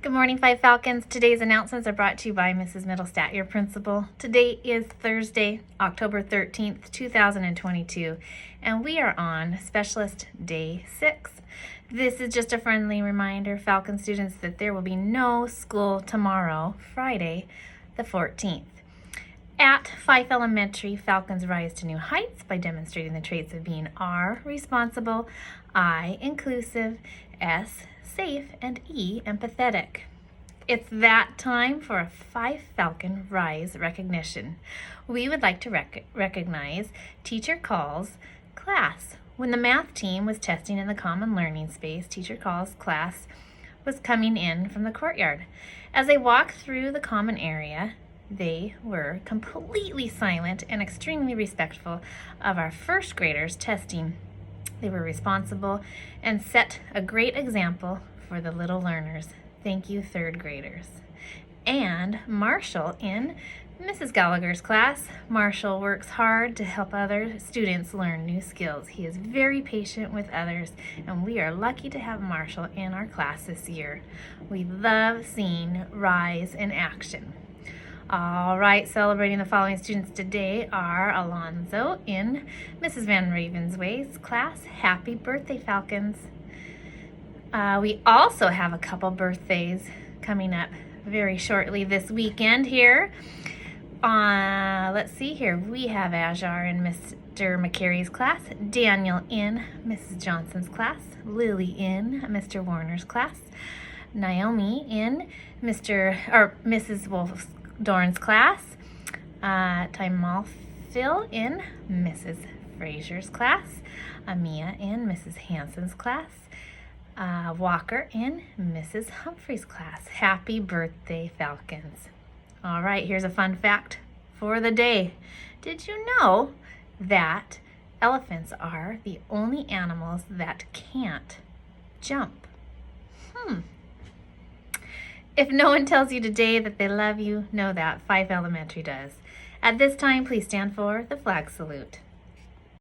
Good morning, Five Falcons. Today's announcements are brought to you by Mrs. Middlestat, your principal. Today is Thursday, October 13th, 2022, and we are on Specialist Day 6. This is just a friendly reminder, Falcon students, that there will be no school tomorrow, Friday, the 14th. At Fife Elementary, Falcons rise to new heights by demonstrating the traits of being R, responsible, I, inclusive, S, safe, and E, empathetic. It's that time for a Fife Falcon Rise recognition. We would like to recognize Teacher Calls class. When the math team was testing in the common learning space, Teacher Calls class was coming in from the courtyard. As they walked through the common area, they were completely silent and extremely respectful of our first graders testing. They were responsible and set a great example for the little learners. Thank you, third graders. And Marshall in Mrs. Gallagher's class. Marshall works hard to help other students learn new skills. He is very patient with others, and we are lucky to have Marshall in our class this year. We love seeing Rise in action. All right, celebrating the following students today are Alonzo in Mrs. Van Ravensway's class. Happy birthday, Falcons. We also have a couple birthdays coming up very shortly this weekend here. Let's see here. We have Ajar in Mr. McCary's class, Daniel in Mrs. Johnson's class, Lily in Mr. Warner's class, Naomi in Mrs. Dorn's class, Timalphil in Mrs. Frazier's class, Amia in Mrs. Hanson's class, Walker in Mrs. Humphrey's class. Happy birthday, Falcons. All right, here's a fun fact for the day. Did you know that elephants are the only animals that can't jump? If no one tells you today that they love you, know that Fife Elementary does. At this time, please stand for the flag salute.